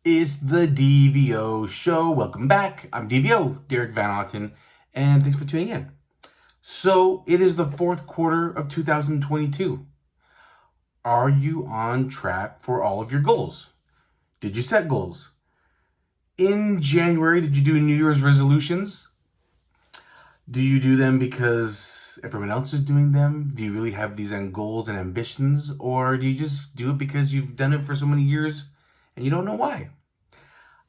It's the DVO show. Welcome back. I'm DVO, Derek Van Otten, and thanks for tuning in. So, it is the fourth quarter of 2022. Are you on track for all of your goals? Did you set goals? In January, did you do New Year's resolutions? Do you do them because everyone else is doing them? Do you really have these end goals and ambitions? Or do you just do it because you've done it for so many years and you don't know why?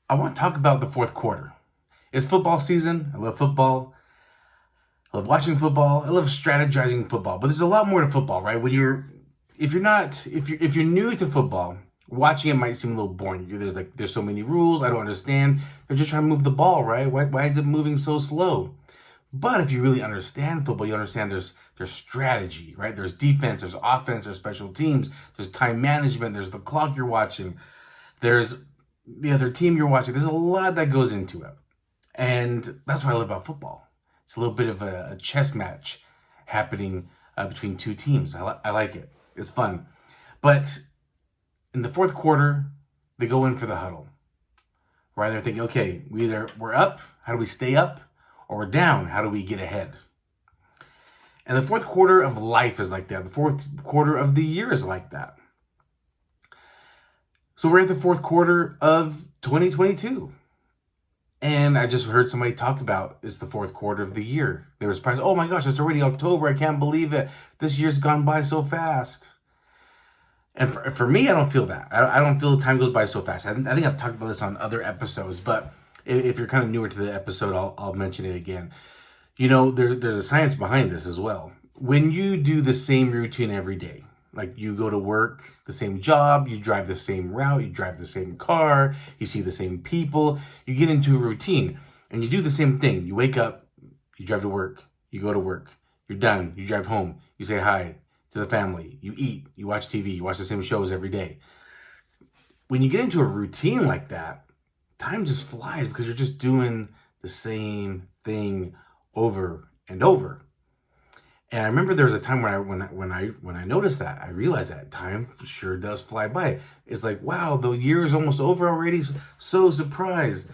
I want to talk about the fourth quarter. It's football season. I love football. I love watching football. I love strategizing football. But there's a lot more to football, right? If you're new to football, watching it might seem a little boring. There's so many rules. I don't understand. They're just trying to move the ball, right? Why is it moving so slow? But if you really understand football, you understand there's strategy, right? There's defense, there's offense, there's special teams, there's time management, there's the clock you're watching, there's the other team you're watching. There's a lot that goes into it. And that's what I love about football. It's a little bit of a chess match happening between two teams. I like it. It's fun. But in the fourth quarter, they go in for the huddle. Right? They're thinking, okay, we're up. How do we stay up? Or we're down. How do we get ahead? And the fourth quarter of life is like that. The fourth quarter of the year is like that. So we're at the fourth quarter of 2022. And I just heard somebody talk about it's the fourth quarter of the year. They were surprised. Oh my gosh, it's already October. I can't believe it. This year's gone by so fast. And for me, I don't feel that. I don't feel time goes by so fast. I think I've talked about this on other episodes, but if you're kind of newer to the episode, I'll mention it again. You know, there's a science behind this as well. When you do the same routine every day, like you go to work, the same job, you drive the same route, you drive the same car, you see the same people, you get into a routine and you do the same thing. You wake up, you drive to work, you go to work, you're done, you drive home, you say hi to the family, you eat, you watch TV, you watch the same shows every day. When you get into a routine like that, time just flies because you're just doing the same thing over and over. And I remember there was a time when I noticed that, I realized that time sure does fly by. It's like, wow, the year is almost over already. So surprised.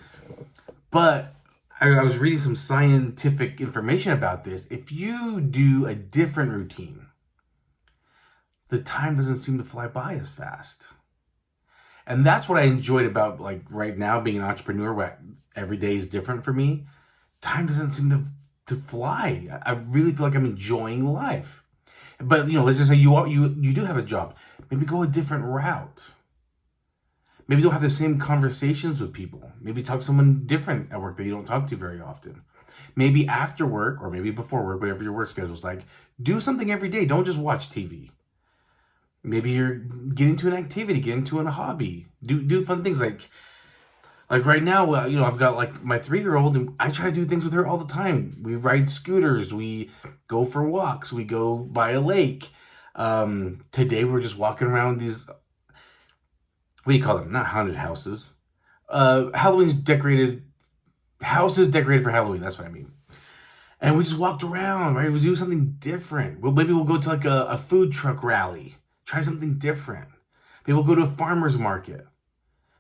But I was reading some scientific information about this. If you do a different routine, the time doesn't seem to fly by as fast. And that's what I enjoyed about, like, right now being an entrepreneur, where every day is different for me. Time doesn't seem to fly. I really feel like I'm enjoying life. But, let's just say you do have a job. Maybe go a different route. Maybe don't have the same conversations with people. Maybe talk to someone different at work that you don't talk to very often. Maybe after work or maybe before work, whatever your work schedule is like, do something every day. Don't just watch TV. Maybe you're getting into an activity, get into a hobby. Do fun things like right now, I've got like my 3-year-old and I try to do things with her all the time. We ride scooters, we go for walks, we go by a lake. Today we're just walking around these, what do you call them? Not haunted houses. Halloween's decorated, houses decorated for Halloween, that's what I mean. And we just walked around, right? We do something different. Maybe we'll go to like a food truck rally. Try something different. Maybe we'll go to a farmer's market.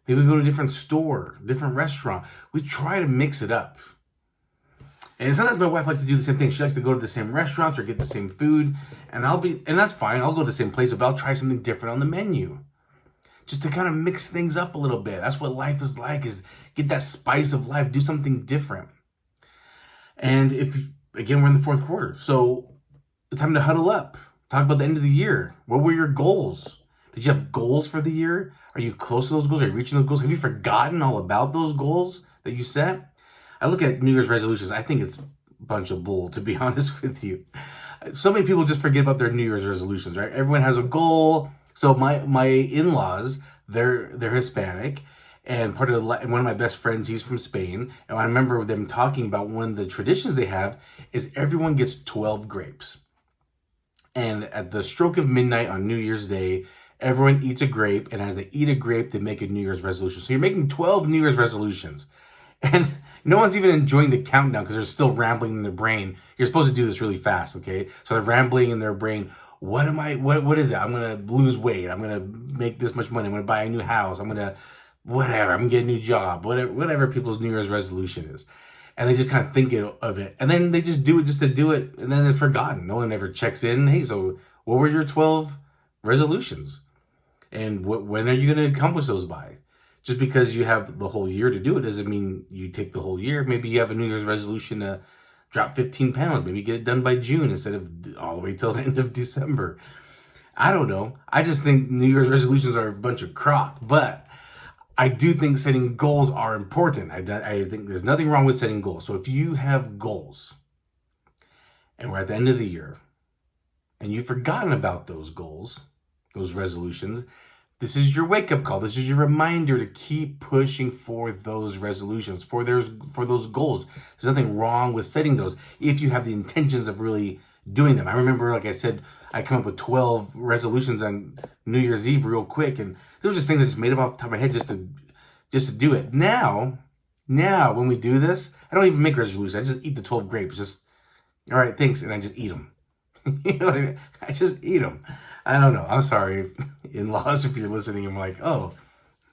Maybe we go to a different store, different restaurant. We try to mix it up. And sometimes my wife likes to do the same thing. She likes to go to the same restaurants or get the same food. And that's fine. I'll go to the same place, but I'll try something different on the menu. Just to kind of mix things up a little bit. That's what life is like, is get that spice of life, do something different. And again, we're in the fourth quarter. So it's time to huddle up. Talk about the end of the year. What were your goals? Did you have goals for the year? Are you close to those goals? Are you reaching those goals? Have you forgotten all about those goals that you set? I look at New Year's resolutions. I think it's a bunch of bull, to be honest with you. So many people just forget about their New Year's resolutions, right? Everyone has a goal. So my in-laws, they're Hispanic, and one of my best friends, he's from Spain. And I remember them talking about one of the traditions they have is everyone gets 12 grapes. And at the stroke of midnight on New Year's Day, everyone eats a grape, and as they eat a grape, they make a New Year's resolution. So you're making 12 New Year's resolutions. And no one's even enjoying the countdown because they're still rambling in their brain. You're supposed to do this really fast, okay? So they're rambling in their brain. What is it? I'm going to lose weight. I'm going to make this much money. I'm going to buy a new house. I'm going to whatever, I'm gonna get a new job, whatever people's New Year's resolution is. And they just kind of think of it. And then they just do it just to do it. And then it's forgotten. No one ever checks in. Hey, so what were your 12 resolutions? And when are you going to accomplish those by? Just because you have the whole year to do it doesn't mean you take the whole year. Maybe you have a New Year's resolution to drop 15 pounds. Maybe get it done by June instead of all the way till the end of December. I don't know. I just think New Year's resolutions are a bunch of crock. But I do think setting goals are important. I think there's nothing wrong with setting goals. So if you have goals and we're at the end of the year and you've forgotten about those goals, those resolutions, this is your wake-up call. This is your reminder to keep pushing for those resolutions, for those goals. There's nothing wrong with setting those if you have the intentions of really doing them. I remember, like I said, I come up with 12 resolutions on New Year's Eve real quick, and they were just things I just made up off the top of my head just to do it. Now when we do this, I don't even make resolutions. I just eat the 12 grapes. Just, all right, thanks, and I just eat them. You know what I mean? I just eat them. I don't know. I'm sorry, in-laws, if you're listening. I'm like, oh,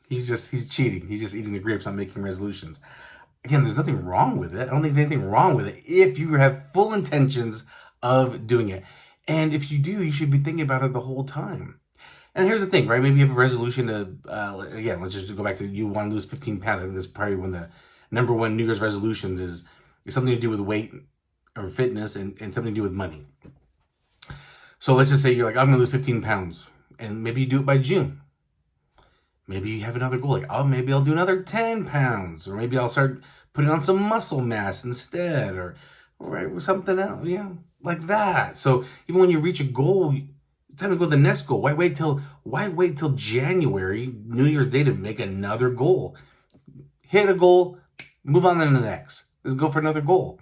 he's cheating. He's just eating the grapes, not making resolutions. Again, there's nothing wrong with it. I don't think there's anything wrong with it if you have full intentions of doing it. And if you do, you should be thinking about it the whole time. And here's the thing, right? Maybe you have a resolution to, again, let's just go back to you want to lose 15 pounds. I think that's probably one of the number one New Year's resolutions is something to do with weight or fitness and something to do with money. So let's just say you're like, I'm going to lose 15 pounds. And maybe you do it by June. Maybe you have another goal, like, oh, maybe I'll do another 10 pounds. Or maybe I'll start putting on some muscle mass instead. Or something else, like that. So even when you reach a goal, it's time to go to the next goal. Why wait till January, New Year's Day, to make another goal? Hit a goal, move on to the next. Let's go for another goal.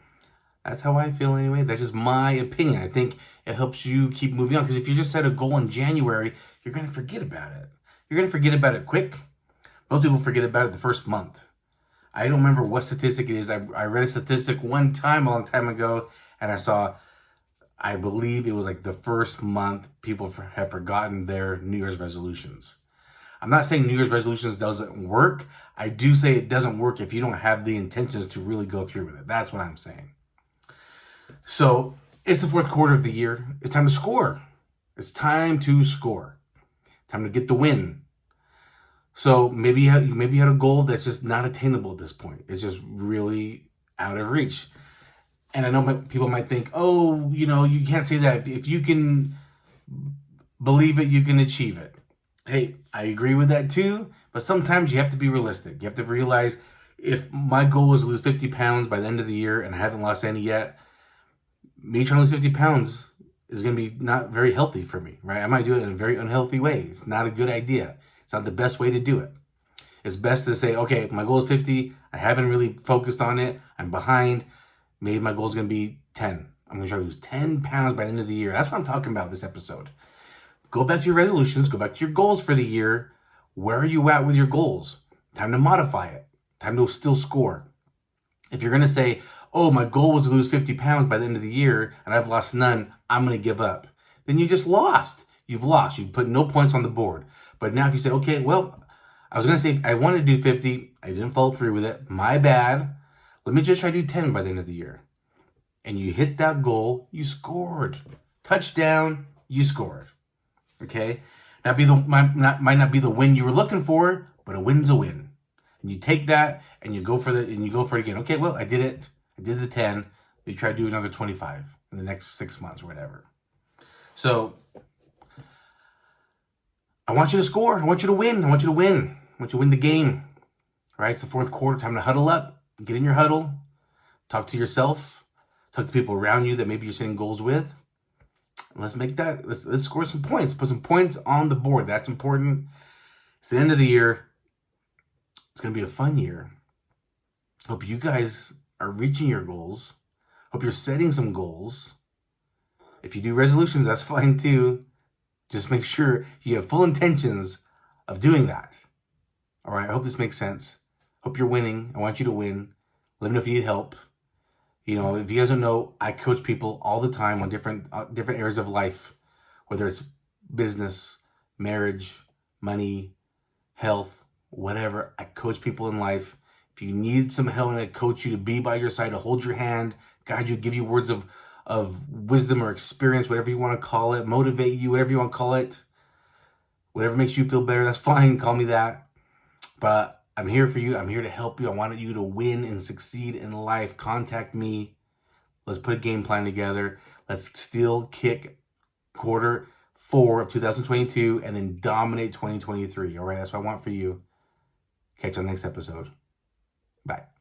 That's how I feel anyway. That's just my opinion. I think it helps you keep moving on. Because if you just set a goal in January, you're going to forget about it. You're going to forget about it quick. Most people forget about it the first month. I don't remember what statistic it is. I read a statistic one time a long time ago, and I believe it was like the first month people have forgotten their New Year's resolutions. I'm not saying New Year's resolutions doesn't work. I do say it doesn't work if you don't have the intentions to really go through with it. That's what I'm saying. So it's the fourth quarter of the year. It's time to score. It's time to score. Time to get the win. So maybe you had a goal that's just not attainable at this point. It's just really out of reach. And I know people might think, oh, you can't say that. If you can believe it, you can achieve it. Hey, I agree with that too. But sometimes you have to be realistic. You have to realize if my goal is to lose 50 pounds by the end of the year and I haven't lost any yet, me trying to lose 50 pounds is going to be not very healthy for me, right? I might do it in a very unhealthy way. It's not a good idea. It's not the best way to do it. It's best to say, okay, my goal is 50. I haven't really focused on it. I'm behind. Maybe my goal is going to be 10. I'm going to try to lose 10 pounds by the end of the year. That's what I'm talking about this episode. Go back to your resolutions. Go back to your goals for the year. Where are you at with your goals? Time to modify it. Time to still score. If you're going to say, oh, my goal was to lose 50 pounds by the end of the year and I've lost none, I'm going to give up. Then you just lost. You've lost. You've put no points on the board. But now if you say, okay, well, I was going to say I wanted to do 50. I didn't follow through with it. My bad. Let me just try to do 10 by the end of the year. And you hit that goal, you scored. Touchdown, you scored. Okay? Might not be the win you were looking for, but a win's a win. And you take that and you go for it again. Okay, well, I did it. I did the 10. You try to do another 25 in the next 6 months or whatever. So I want you to score. I want you to win. I want you to win the game. All right? It's the fourth quarter. Time to huddle up. Get in your huddle. Talk to yourself. Talk to people around you that maybe you're setting goals with. Let's make that. Let's score some points. Put some points on the board. That's important. It's the end of the year. It's going to be a fun year. Hope you guys are reaching your goals. Hope you're setting some goals. If you do resolutions, that's fine too. Just make sure you have full intentions of doing that. All right, I hope this makes sense. Hope you're winning. I want you to win. Let me know if you need help. If you guys don't know, I coach people all the time on different areas of life, whether it's business, marriage, money, health, whatever. I coach people in life. If you need some help, and I coach you to be by your side, to hold your hand, guide you, give you words of wisdom or experience, whatever you want to call it, motivate you, whatever you want to call it, whatever makes you feel better, that's fine. Call me that. But I'm here for you. I'm here to help you. I wanted you to win and succeed in life. Contact me. Let's put a game plan together. Let's still kick Q4 of 2022 and then dominate 2023. All right, that's what I want for you. Catch you on the next episode. Bye.